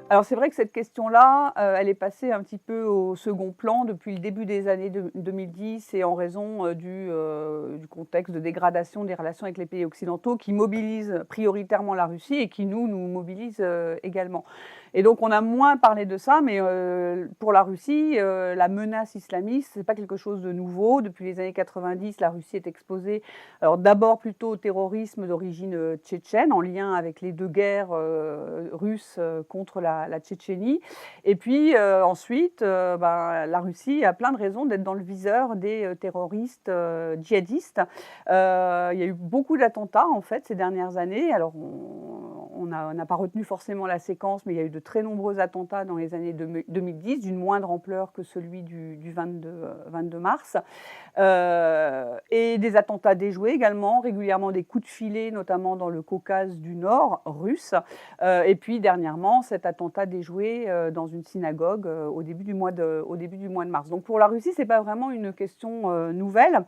Alors c'est vrai que cette question-là, elle est passée un petit peu au second plan depuis le début des années 2010 et en raison, du contexte de dégradation des relations avec les pays occidentaux qui mobilisent prioritairement la Russie et qui nous mobilisent, également. Et donc on a moins parlé de ça, mais pour la Russie, la menace islamiste, c'est pas quelque chose de nouveau. Depuis les années 90, la Russie est exposée, alors d'abord plutôt au terrorisme d'origine, tchétchène, en lien avec les 2 guerres, russes, contre la Tchétchénie. Et puis, ensuite, la Russie a plein de raisons d'être dans le viseur des, terroristes, djihadistes. Il y a eu beaucoup d'attentats, en fait, ces dernières années. Alors on n'a pas retenu forcément la séquence, mais il y a eu de très nombreux attentats dans les années 2010, d'une moindre ampleur que celui du 22 mars. Et des attentats déjoués également, régulièrement des coups de filet, notamment dans le Caucase du Nord russe. Et puis dernièrement, cet attentat déjoué dans une synagogue au début du mois de mars. Donc pour la Russie, c'est pas vraiment une question nouvelle.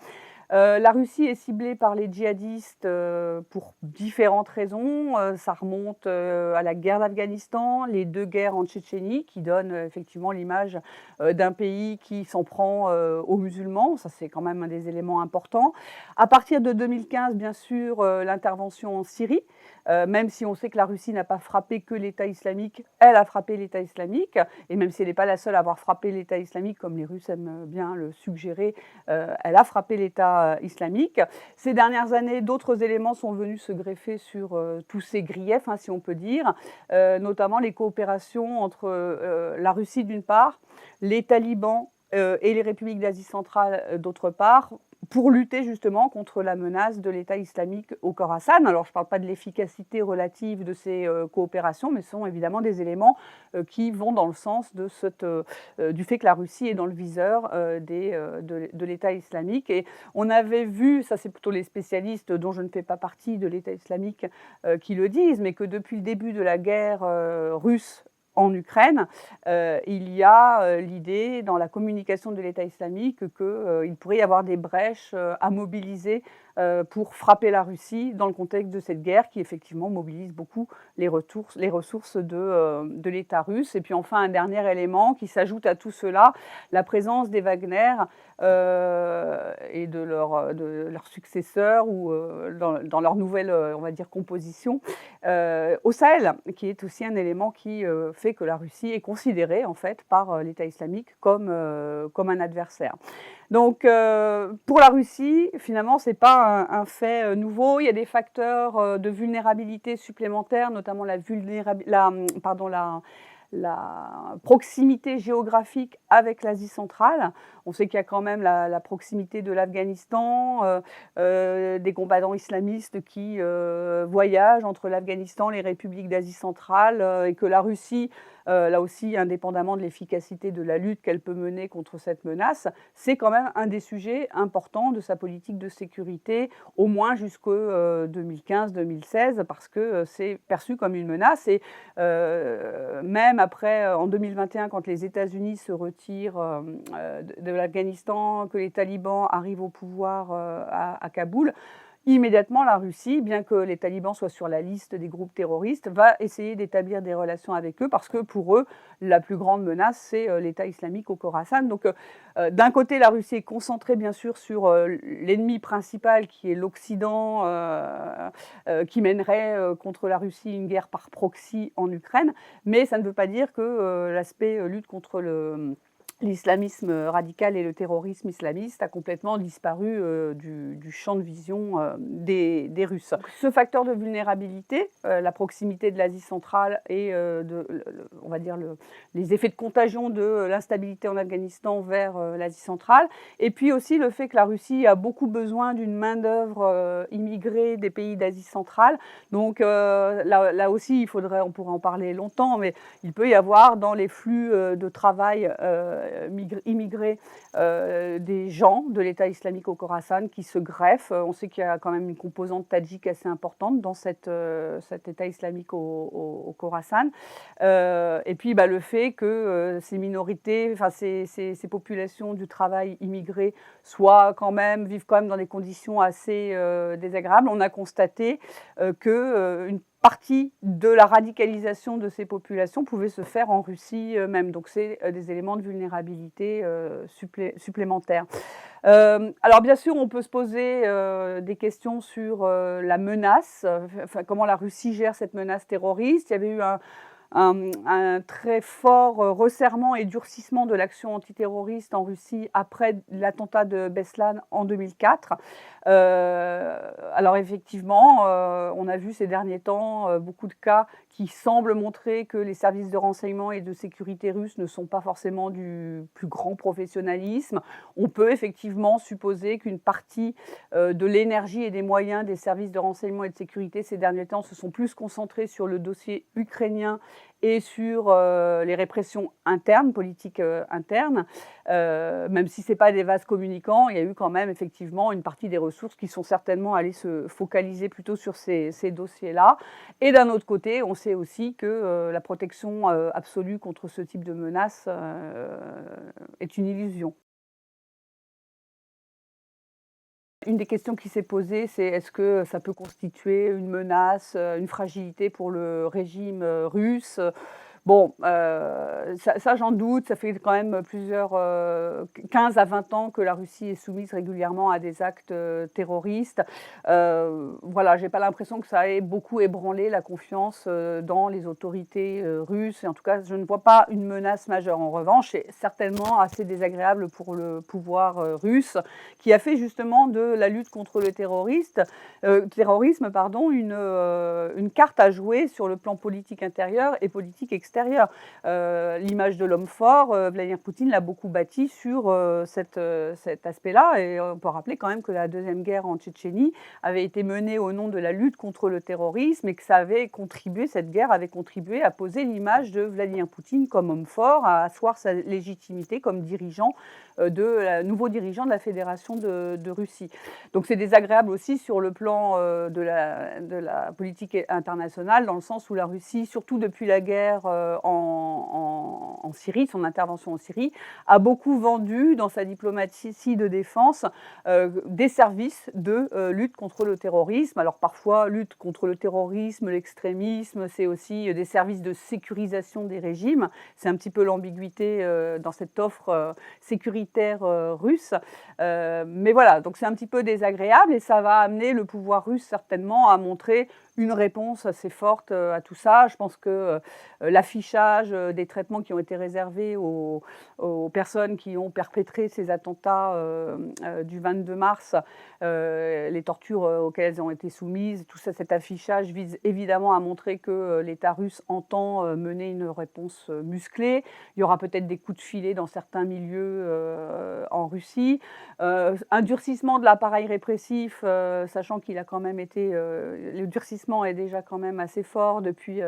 La Russie est ciblée par les djihadistes pour différentes raisons. Ça remonte à la guerre d'Afghanistan, les 2 guerres en Tchétchénie qui donnent effectivement l'image d'un pays qui s'en prend aux musulmans. Ça, c'est quand même un des éléments importants. À partir de 2015, bien sûr, l'intervention en Syrie. Même si on sait que la Russie n'a pas frappé que l'État islamique, elle a frappé l'État islamique. Et même si elle n'est pas la seule à avoir frappé l'État islamique, comme les Russes aiment bien le suggérer, elle a frappé l'État islamique. Ces dernières années, d'autres éléments sont venus se greffer sur tous ces griefs, hein, si on peut dire, notamment les coopérations entre la Russie d'une part, les talibans et les républiques d'Asie centrale d'autre part, pour lutter justement contre la menace de l'État islamique au Khorasan. Alors je ne parle pas de l'efficacité relative de ces coopérations, mais ce sont évidemment des éléments qui vont dans le sens du fait que la Russie est dans le viseur de l'État islamique. Et on avait vu, ça c'est plutôt les spécialistes dont je ne fais pas partie de l'État islamique qui le disent, mais que depuis le début de la guerre russe en Ukraine, il y a l'idée dans la communication de l'État islamique qu'il pourrait y avoir des brèches à mobiliser pour frapper la Russie dans le contexte de cette guerre qui effectivement mobilise beaucoup les ressources de l'État russe. Et puis enfin un dernier élément qui s'ajoute à tout cela, la présence des Wagner et de leurs successeurs ou dans leur nouvelle, on va dire, composition au Sahel, qui est aussi un élément qui fait que la Russie est considérée en fait par l'État islamique comme un adversaire. Donc pour la Russie, finalement, c'est pas un fait nouveau. Il y a des facteurs de vulnérabilité supplémentaires, notamment la proximité géographique avec l'Asie centrale. On sait qu'il y a quand même la proximité de l'Afghanistan, des combattants islamistes qui voyagent entre l'Afghanistan, les républiques d'Asie centrale, et que la Russie, là aussi, indépendamment de l'efficacité de la lutte qu'elle peut mener contre cette menace, c'est quand même un des sujets importants de sa politique de sécurité, au moins jusqu'en 2015-2016, parce que c'est perçu comme une menace. Et même après, en 2021, quand les États-Unis se retirent de l'Afghanistan, que les talibans arrivent au pouvoir à Kaboul, immédiatement, la Russie, bien que les talibans soient sur la liste des groupes terroristes, va essayer d'établir des relations avec eux parce que pour eux, la plus grande menace, c'est l'État islamique au Khorasan. Donc d'un côté, la Russie est concentrée bien sûr sur l'ennemi principal qui est l'Occident, qui mènerait contre la Russie une guerre par proxy en Ukraine, mais ça ne veut pas dire que l'aspect lutte contre l'islamisme radical et le terrorisme islamiste a complètement disparu du champ de vision des Russes. Ce facteur de vulnérabilité, la proximité de l'Asie centrale et on va dire les effets de contagion de l'instabilité en Afghanistan vers l'Asie centrale, et puis aussi le fait que la Russie a beaucoup besoin d'une main-d'œuvre immigrée des pays d'Asie centrale. Donc là aussi, on pourrait en parler longtemps, mais il peut y avoir dans les flux de travail immigrés, des gens de l'État islamique au Khorasan qui se greffent. On sait qu'il y a quand même une composante tadjike assez importante dans cet État islamique au Khorasan. Et puis le fait que ces minorités, enfin ces populations du travail immigrées vivent quand même dans des conditions assez désagréables. On a constaté qu'une partie de la radicalisation de ces populations pouvait se faire en Russie même. Donc c'est des éléments de vulnérabilité supplémentaires. Alors bien sûr, on peut se poser des questions sur la menace, enfin, comment la Russie gère cette menace terroriste. Il y avait eu un très fort resserrement et durcissement de l'action antiterroriste en Russie après l'attentat de Beslan en 2004. Alors effectivement, on a vu ces derniers temps beaucoup de cas qui semblent montrer que les services de renseignement et de sécurité russes ne sont pas forcément du plus grand professionnalisme. On peut effectivement supposer qu'une partie de l'énergie et des moyens des services de renseignement et de sécurité ces derniers temps se sont plus concentrés sur le dossier ukrainien et sur les répressions internes, politiques internes. Même si ce n'est pas des vases communicants, il y a eu quand même effectivement une partie des ressources qui sont certainement allées se focaliser plutôt sur ces dossiers-là. Et d'un autre côté, on sait aussi que la protection absolue contre ce type de menace est une illusion. Une des questions qui s'est posée, c'est est-ce que ça peut constituer une menace, une fragilité pour le régime russe? Bon, ça j'en doute, ça fait quand même plusieurs, 15 à 20 ans que la Russie est soumise régulièrement à des actes, terroristes. Voilà, j'ai pas l'impression que ça ait beaucoup ébranlé la confiance, dans les autorités, russes et en tout cas, je ne vois pas une menace majeure. En revanche, c'est certainement assez désagréable pour le pouvoir, russe qui a fait justement de la lutte contre le terrorisme, pardon, une carte à jouer sur le plan politique intérieur et politique extérieur. L'image de l'homme fort, Vladimir Poutine l'a beaucoup bâti sur cet aspect-là. Et on peut rappeler quand même que la Deuxième Guerre en Tchétchénie avait été menée au nom de la lutte contre le terrorisme et que cette guerre avait contribué à poser l'image de Vladimir Poutine comme homme fort, à asseoir sa légitimité comme nouveau dirigeant de la Fédération de Russie. Donc c'est désagréable aussi sur le plan de la politique internationale, dans le sens où la Russie, surtout depuis la guerre en Syrie, son intervention en Syrie, a beaucoup vendu dans sa diplomatie de défense des services de lutte contre le terrorisme. Alors parfois, lutte contre le terrorisme, l'extrémisme, c'est aussi des services de sécurisation des régimes. C'est un petit peu l'ambiguïté dans cette offre sécuritaire russe. Mais voilà, donc c'est un petit peu désagréable et ça va amener le pouvoir russe certainement à montrer une réponse assez forte à tout ça. Je pense que l'affichage des traitements qui ont été réservés aux personnes qui ont perpétré ces attentats du 22 mars, les tortures auxquelles elles ont été soumises, tout ça, cet affichage vise évidemment à montrer que l'État russe entend mener une réponse musclée. Il y aura peut-être des coups de filet dans certains milieux en Russie. Un durcissement de l'appareil répressif, sachant qu'il a quand même été... le durcissement est déjà quand même assez fort depuis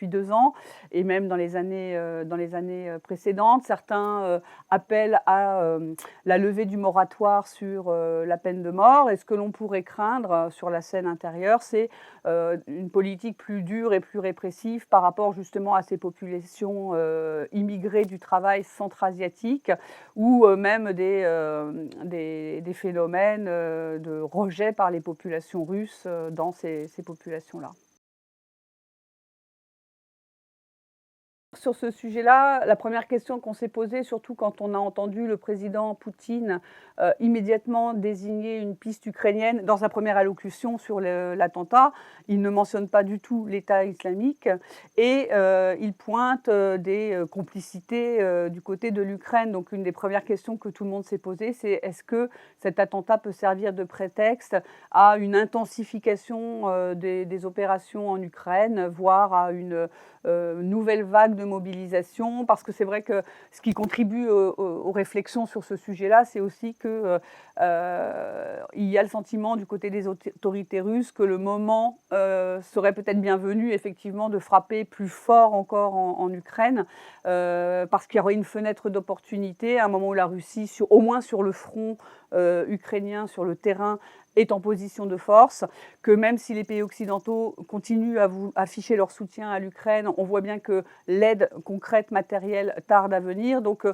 2 ans et même dans les années précédentes. Certains appellent à la levée du moratoire sur la peine de mort. Et ce que l'on pourrait craindre sur la scène intérieure, c'est une politique plus dure et plus répressive par rapport justement à ces populations immigrées du travail centra-asiatique ou même des phénomènes de rejet par les populations russes dans ces populations-là. Sur ce sujet-là, la première question qu'on s'est posée, surtout quand on a entendu le président Poutine immédiatement désigner une piste ukrainienne dans sa première allocution sur l'attentat, il ne mentionne pas du tout l'État islamique et il pointe des complicités du côté de l'Ukraine. Donc une des premières questions que tout le monde s'est posée, c'est est-ce que cet attentat peut servir de prétexte à une intensification des opérations en Ukraine, voire à une nouvelle vague de mobilisation, parce que c'est vrai que ce qui contribue aux réflexions sur ce sujet-là, c'est aussi que il y a le sentiment du côté des autorités russes que le moment serait peut-être bienvenu effectivement de frapper plus fort encore en Ukraine, parce qu'il y aurait une fenêtre d'opportunité à un moment où la Russie, au moins sur le front ukrainien, sur le terrain, est en position de force, que même si les pays occidentaux continuent à afficher leur soutien à l'Ukraine, on voit bien que l'aide concrète, matérielle, tarde à venir. Donc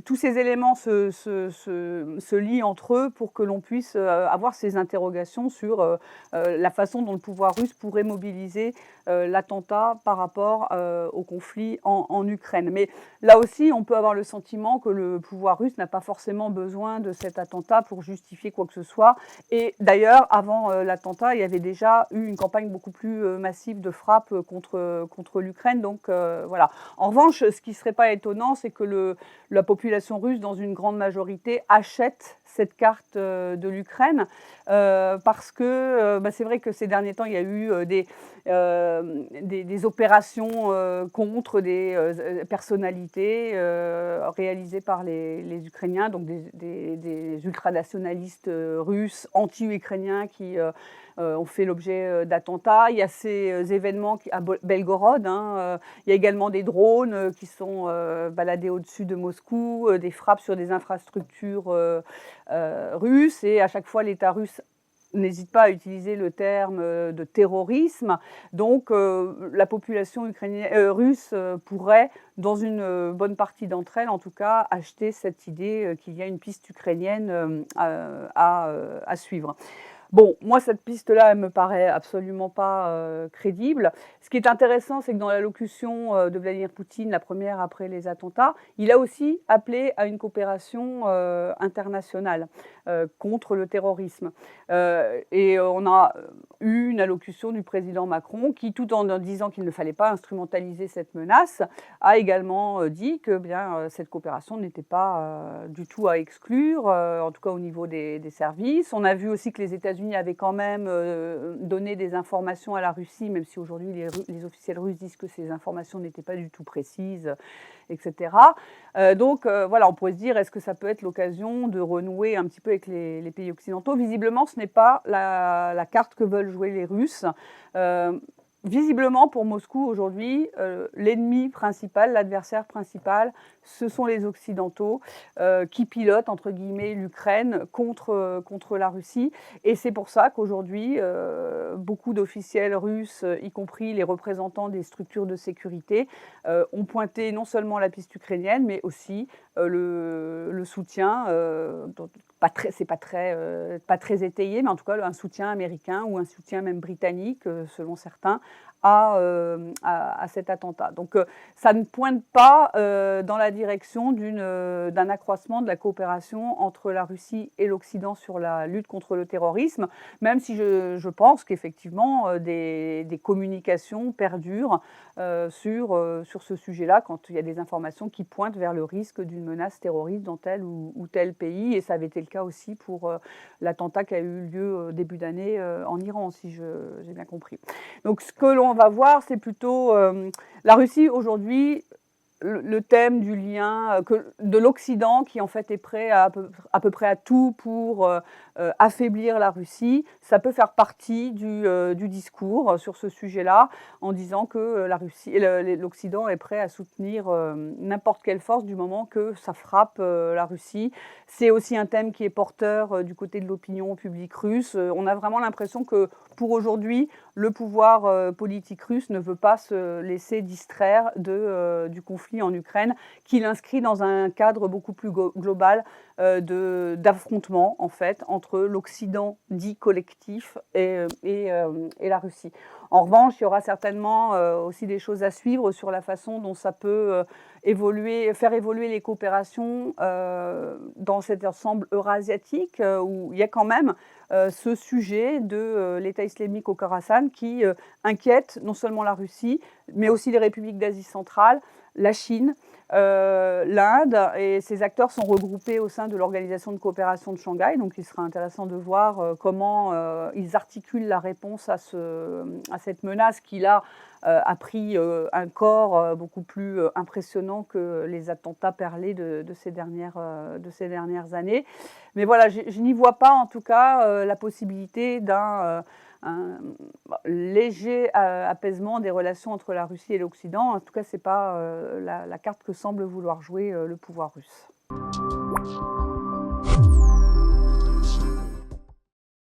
tous ces éléments se lient entre eux pour que l'on puisse avoir ces interrogations sur la façon dont le pouvoir russe pourrait mobiliser l'attentat par rapport au conflit en Ukraine. Mais là aussi, on peut avoir le sentiment que le pouvoir russe n'a pas forcément besoin de cet attentat pour justifier quoi que ce soit. Et d'ailleurs, avant l'attentat, il y avait déjà eu une campagne beaucoup plus massive de frappe contre l'Ukraine. Donc voilà. En revanche, ce qui ne serait pas étonnant, c'est que la population russe, dans une grande majorité, achète cette carte de l'Ukraine, parce que c'est vrai que ces derniers temps, il y a eu des opérations contre des personnalités réalisées par les Ukrainiens, donc des ultranationalistes russes, anti-ukrainiens qui ont fait l'objet d'attentats. Il y a ces événements à Belgorod, il y a également des drones qui sont baladés au-dessus de Moscou, des frappes sur des infrastructures russes, et à chaque fois l'État russe n'hésite pas à utiliser le terme de terrorisme. Donc la population russe pourrait, dans une bonne partie d'entre elles en tout cas, acheter cette idée qu'il y a une piste ukrainienne à suivre. Bon, moi, cette piste-là, elle me paraît absolument pas crédible. Ce qui est intéressant, c'est que dans l'allocution de Vladimir Poutine, la première après les attentats, il a aussi appelé à une coopération internationale contre le terrorisme. Et on a eu une allocution du président Macron qui, tout en disant qu'il ne fallait pas instrumentaliser cette menace, a également dit que cette coopération n'était pas du tout à exclure, en tout cas au niveau des services. On a vu aussi que les États-Unis avaient quand même donné des informations à la Russie, même si aujourd'hui les officiels russes disent que ces informations n'étaient pas du tout précises, etc. Donc voilà, on pourrait se dire, est-ce que ça peut être l'occasion de renouer un petit peu avec les pays occidentaux? Visiblement, ce n'est pas la carte que veulent jouer les Russes. Visiblement, pour Moscou aujourd'hui, l'ennemi principal, l'adversaire principal, ce sont les Occidentaux qui pilotent, entre guillemets, l'Ukraine contre la Russie. Et c'est pour ça qu'aujourd'hui, beaucoup d'officiels russes, y compris les représentants des structures de sécurité, ont pointé non seulement la piste ukrainienne, mais aussi le soutien, c'est pas très étayé, mais en tout cas un soutien américain ou un soutien même britannique, selon certains, à cet attentat. Donc ça ne pointe pas dans la direction d'un accroissement de la coopération entre la Russie et l'Occident sur la lutte contre le terrorisme, même si je pense qu'effectivement des communications perdurent sur ce sujet-là, quand il y a des informations qui pointent vers le risque d'une menace terroriste dans tel ou tel pays. Et ça avait été le cas aussi pour l'attentat qui a eu lieu début d'année en Iran, si j'ai bien compris. Donc ce que l'on va voir, c'est plutôt la Russie aujourd'hui, le thème du lien de l'Occident, qui en fait est prêt à peu près à tout pour affaiblir la Russie. Ça peut faire partie du discours sur ce sujet-là, en disant que l'Occident est prêt à soutenir n'importe quelle force du moment que ça frappe la Russie. C'est aussi un thème qui est porteur du côté de l'opinion publique russe. On a vraiment l'impression que pour aujourd'hui, le pouvoir politique russe ne veut pas se laisser distraire du conflit en Ukraine, qu'il inscrit dans un cadre beaucoup plus global d'affrontement en fait entre l'Occident dit collectif et la Russie. En revanche, il y aura certainement aussi des choses à suivre sur la façon dont ça peut faire évoluer les coopérations dans cet ensemble eurasiatique où il y a quand même ce sujet de l'État islamique au Khorasan qui inquiète non seulement la Russie, mais aussi les républiques d'Asie centrale, la Chine, l'Inde, et ces acteurs sont regroupés au sein de l'Organisation de coopération de Shanghai. Donc il sera intéressant de voir comment ils articulent la réponse à cette menace qui, là, a pris un corps beaucoup plus impressionnant que les attentats perlés de ces dernières années. Mais voilà, je n'y vois pas en tout cas la possibilité d'un un léger apaisement des relations entre la Russie et l'Occident. En tout cas, ce n'est pas la carte que semble vouloir jouer le pouvoir russe.